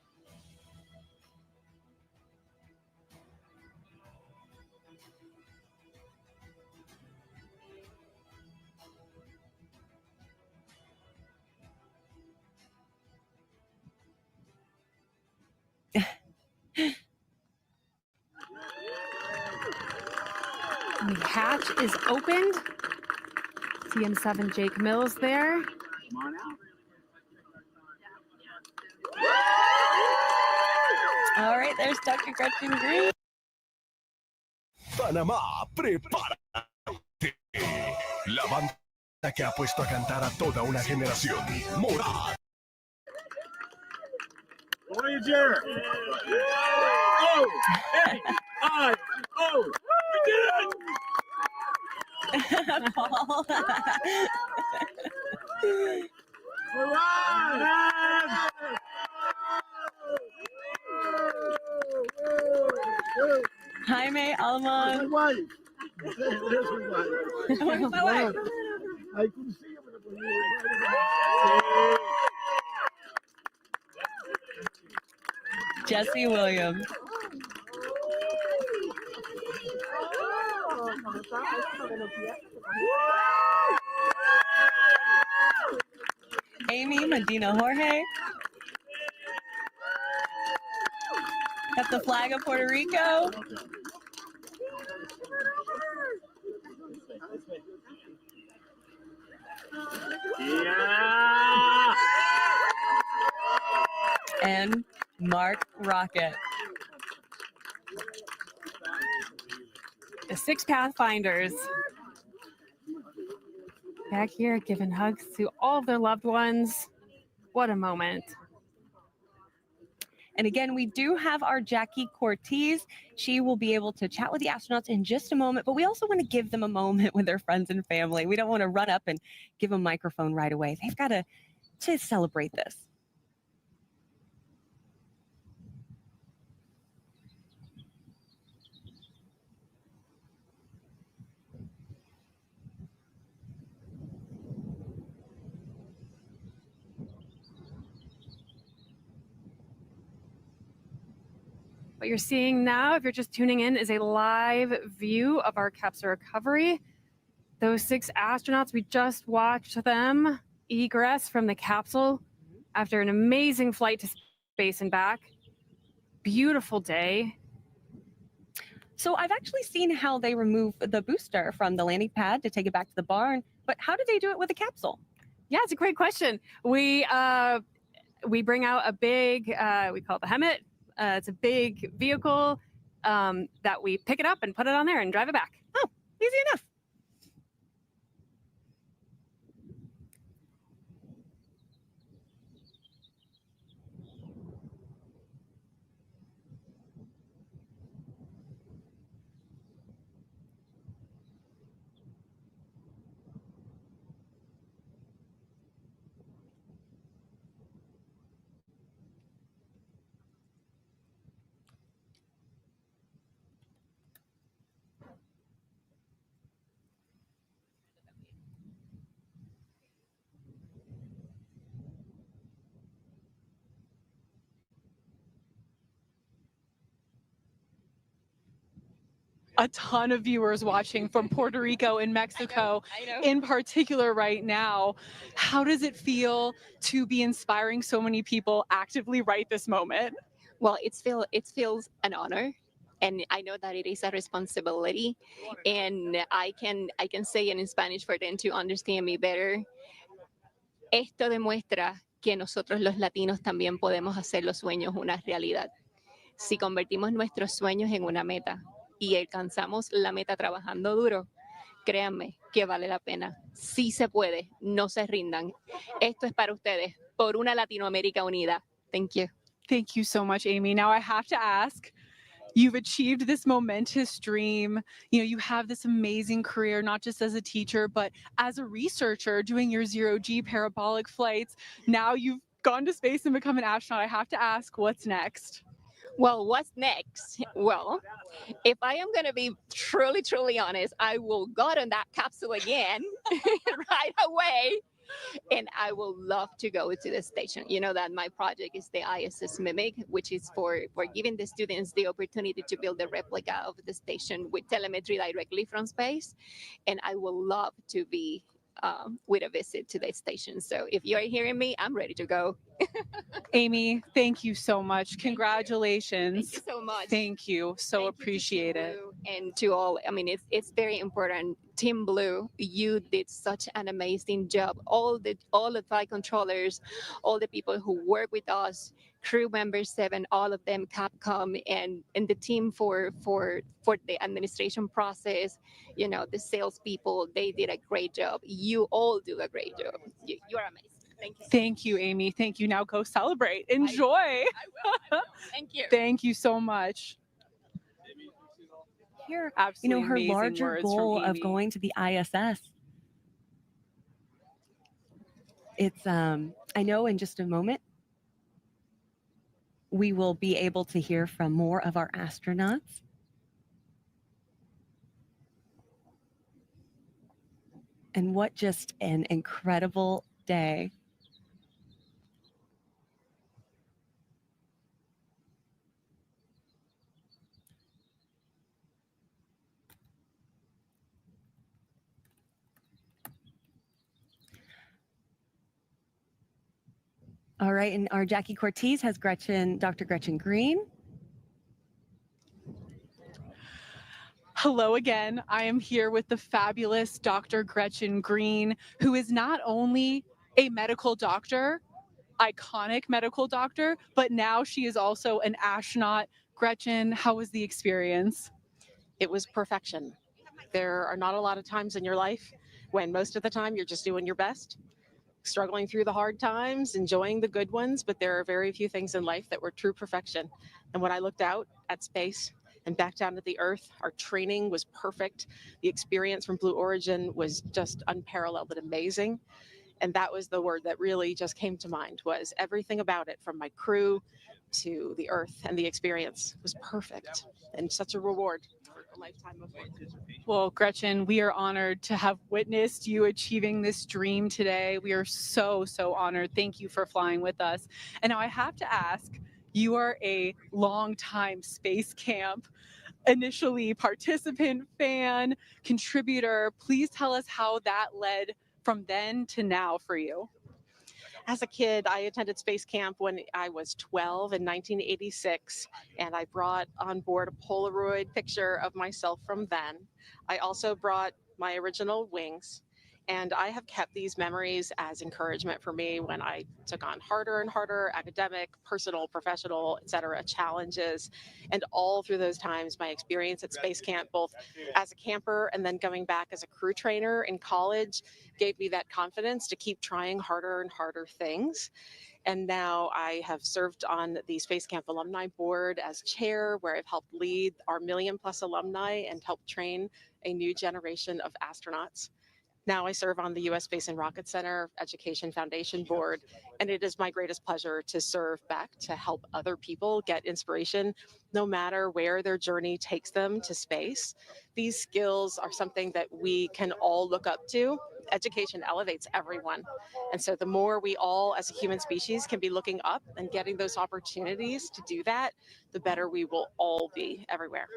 The hatch is opened. CM7 Jake Mills there. Come on out. All right, there's Dr. Gretchen Green. Panamá, prepárate. La banda que ha puesto a cantar a toda una generación. Morad. Voyager! Oh! Hey! Oh! We did it! Paul. Jaime Alemán. There's my wife. Where's my wife? I couldn't see him. Jesse Williams. Amy Medina Jorge. Got the flag of Puerto Rico. And Mark Rocket. The 6 Pathfinders back here giving hugs to all of their loved ones. What a moment. And again, we do have our Jackie Cortez. She will be able to chat with the astronauts in just a moment, but we also want to give them a moment with their friends and family. We don't want to run up and give them a microphone right away. They've got to celebrate this. What you're seeing now, if you're just tuning in, is a live view of our capsule recovery. Those 6 astronauts, we just watched them egress from the capsule after an amazing flight to space and back. Beautiful day. So I've actually seen how they remove the booster from the landing pad to take it back to the barn, but how do they do it with a capsule? Yeah, it's a great question. We bring out a big, we call it the Hemet. It's a big vehicle that we pick it up and put it on there and drive it back. Oh, easy enough. A ton of viewers watching from Puerto Rico and Mexico I know. in particular right now. How does it feel to be inspiring so many people actively right this moment? Well, it feels an honor, and I know that it is a responsibility, and I can say it in Spanish for them to understand me better. Esto demuestra que nosotros los latinos también podemos hacer los sueños una realidad. Si convertimos nuestros sueños en una meta y alcanzamos la meta trabajando duro, créanme que vale la pena. Sí se puede, no se rindan. Esto es para ustedes, por una Latinoamérica unida. Thank you. Thank you so much, Amy. Now I have to ask, you've achieved this momentous dream. You have this amazing career, not just as a teacher, but as a researcher doing your zero-G parabolic flights. Now you've gone to space and become an astronaut. I have to ask, what's next? Well, what's next? Well, if I am going to be truly, truly honest, I will go on that capsule again right away. And I will love to go to the station. You know that my project is the ISS Mimic, which is for giving the students the opportunity to build a replica of the station with telemetry directly from space. And I will love to be with a visit to the station. So if you're hearing me, I'm ready to go. Amy, thank you so much. Congratulations. Thank you so much. Thank you. So appreciate it. And to all, I mean, it's very important. Team Blue, you did such an amazing job. All the flight controllers, all the people who work with us, crew members 7, all of them, Capcom, and the team for the administration process, the salespeople, they did a great job. You all do a great job. You're amazing. Thank you. Thank you, Amy. Thank you. Now go celebrate. Enjoy. I will. Thank you. Thank you so much. Here, Absolutely her amazing larger words goal from of Amy. going to the ISS. It's, I know in just a moment, we will be able to hear from more of our astronauts. And what just an incredible day. All right, and our Jackie Cortez has Dr. Gretchen Green. Hello again. I am here with the fabulous Dr. Gretchen Green, who is not only a medical doctor, iconic medical doctor, but now she is also an astronaut. Gretchen, how was the experience? It was perfection. There are not a lot of times in your life when most of the time you're just doing your best, struggling through the hard times, enjoying the good ones, but there are very few things in life that were true perfection. And when I looked out at space and back down to the Earth, our training was perfect. The experience from Blue Origin was just unparalleled and amazing. And that was the word that really just came to mind, was everything about it, from my crew to the Earth, and the experience was perfect and such a reward for a lifetime of work. Well, Gretchen, we are honored to have witnessed you achieving this dream today. We are so, so honored. Thank you for flying with us. And now I have to ask, you are a longtime space camp, initially participant, fan, contributor. Please tell us how that led from then to now for you. As a kid, I attended space camp when I was 12 in 1986, and I brought on board a Polaroid picture of myself from then. I also brought my original wings, and I have kept these memories as encouragement for me when I took on harder and harder academic, personal, professional, etc. challenges. And all through those times, my experience at space camp, both as a camper and then going back as a crew trainer in college, gave me that confidence to keep trying harder and harder things. And now I have served on the Space Camp Alumni Board as chair, where I've helped lead our million-plus alumni and helped train a new generation of astronauts. Now I serve on the U.S. Space and Rocket Center Education Foundation Board, and it is my greatest pleasure to serve back to help other people get inspiration, no matter where their journey takes them to space. These skills are something that we can all look up to. Education elevates everyone. And so the more we all, as a human species, can be looking up and getting those opportunities to do that, the better we will all be everywhere.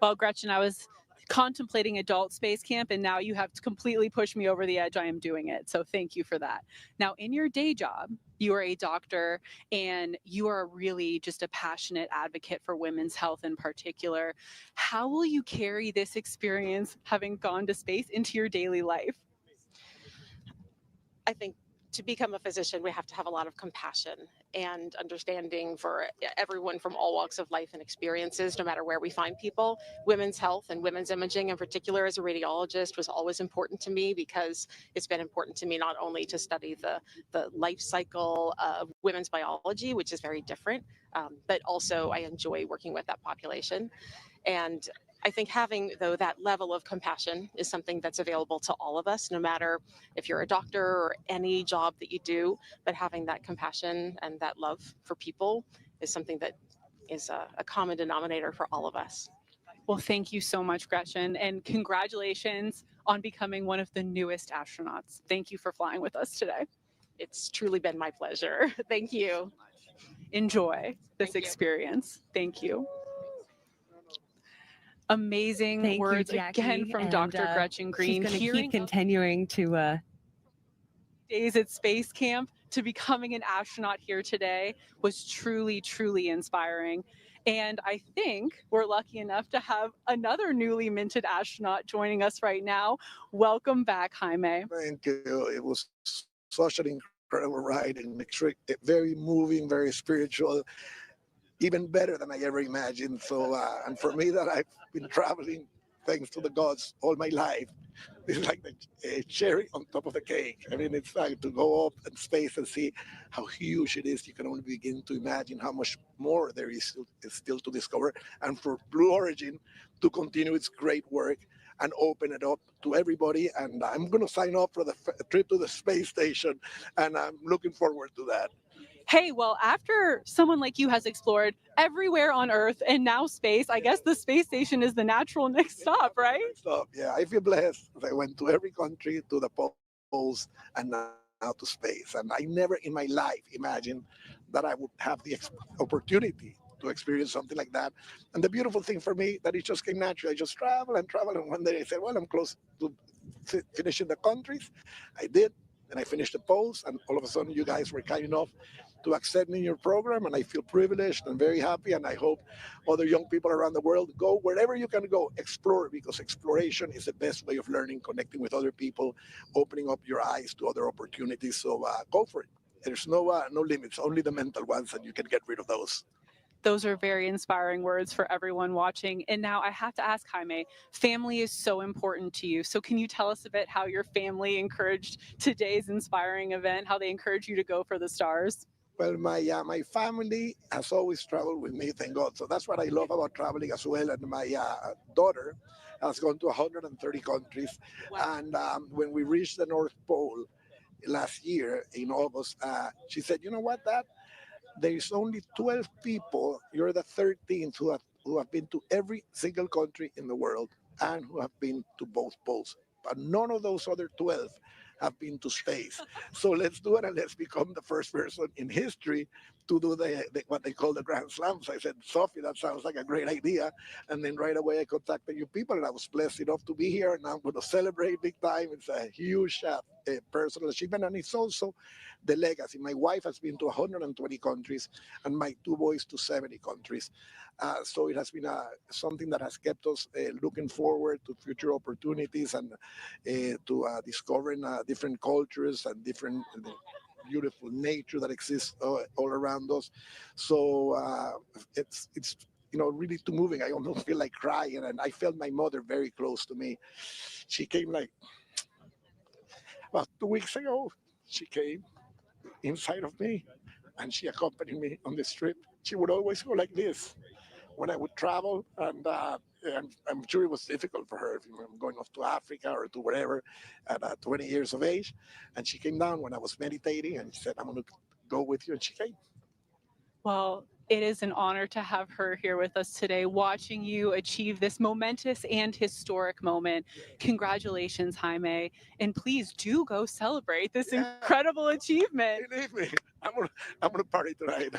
Well, Gretchen, I was contemplating adult space camp, and now you have completely pushed me over the edge. I am doing it. So thank you for that. Now, in your day job, you are a doctor, and you are really just a passionate advocate for women's health in particular. How will you carry this experience, having gone to space, into your daily life? I think to become a physician, we have to have a lot of compassion and understanding for everyone from all walks of life and experiences, no matter where we find people. Women's health and women's imaging in particular, as a radiologist, was always important to me, because it's been important to me not only to study the life cycle of women's biology, which is very different, but also I enjoy working with that population. And I think having, though, that level of compassion is something that's available to all of us, no matter if you're a doctor or any job that you do, but having that compassion and that love for people is something that is a common denominator for all of us. Well, thank you so much, Gretchen, and congratulations on becoming one of the newest astronauts. Thank you for flying with us today. It's truly been my pleasure. Thank you. Enjoy this experience. Thank you. Amazing Thank words you, Jackie. again from And, Dr. Gretchen Green. She's going to keep continuing to days at space camp to becoming an astronaut here today was truly, truly inspiring. And I think we're lucky enough to have another newly minted astronaut joining us right now. Welcome back, Jaime. Thank you. It was such an incredible ride, and very moving, very spiritual, even better than I ever imagined. So, and for me, that I've been traveling, thanks to the gods, all my life, it's like the cherry on top of the cake. I mean, it's like to go up in space and see how huge it is. You can only begin to imagine how much more there is still to discover. And for Blue Origin to continue its great work and open it up to everybody. And I'm going to sign up for the trip to the space station, and I'm looking forward to that. Hey, well, after someone like you has explored everywhere on Earth and now space, I guess the space station is the natural next stop, right? Stop. Yeah, I feel blessed. I went to every country, to the poles, and now to space. And I never in my life imagined that I would have the opportunity to experience something like that. And the beautiful thing for me, that it just came naturally. I just travel and travel. And one day I said, well, I'm close to finishing the countries. I did. And I finished the poles. And all of a sudden, you guys were kind enough to accept me in your program, and I feel privileged and very happy, and I hope other young people around the world go wherever you can go, explore, because exploration is the best way of learning, connecting with other people, opening up your eyes to other opportunities. So go for it. There's no limits, only the mental ones, and you can get rid of those. Those are very inspiring words for everyone watching. And now I have to ask, Jaime, family is so important to you. So can you tell us a bit how your family encouraged today's inspiring event, how they encouraged you to go for the stars? Well, my family has always traveled with me, thank God. So that's what I love about traveling as well. And my daughter has gone to 130 countries. Wow. And when we reached the North Pole last year in August, she said, "You know what, Dad? There's only 12 people. You're the 13th who have been to every single country in the world and who have been to both poles. But none of those other 12 have been to space. So let's do it, and let's become the first person in history to do what they call the Grand Slams." I said, "Sophie, that sounds like a great idea." And then right away I contacted you people, and I was blessed enough to be here, and I'm going to celebrate big time. It's a huge personal achievement, and it's also the legacy. My wife has been to 120 countries, and my two boys to 70 countries. So it has been something that has kept us looking forward to future opportunities and to discovering different cultures and different beautiful nature that exists all around us. So it's really too moving. I almost feel like crying, and I felt my mother very close to me. She came like about 2 weeks ago. She came inside of me, and she accompanied me on this trip. She would always go like this when I would travel, and I'm sure it was difficult for her if I'm going off to Africa or to wherever at 20 years of age. And she came down when I was meditating, and she said, "I'm going to go with you," and she came. Well, it is an honor to have her here with us today, watching you achieve this momentous and historic moment. Congratulations, Jaime. And please do go celebrate this incredible achievement. Believe me, I'm gonna party tonight.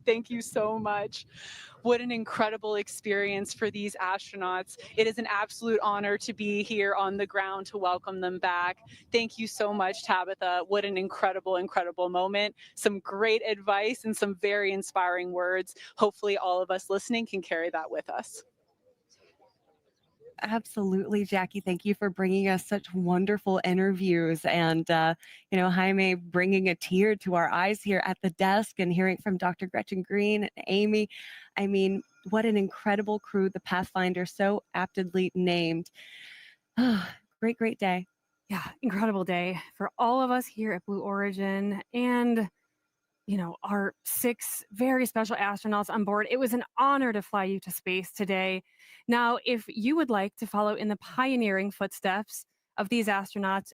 Thank you so much. What an incredible experience for these astronauts. It is an absolute honor to be here on the ground to welcome them back. Thank you so much, Tabitha. What an incredible, incredible moment. Some great advice and some very inspiring words. Hopefully all of us listening can carry that with us. Absolutely, Jackie. Thank you for bringing us such wonderful interviews, and Jaime bringing a tear to our eyes here at the desk and hearing from Dr. Gretchen Green and Amy. I mean, what an incredible crew, the Pathfinder, so aptly named. Great, great day. Yeah, incredible day for all of us here at Blue Origin, and our 6 very special astronauts on board. It was an honor to fly you to space today. Now, if you would like to follow in the pioneering footsteps of these astronauts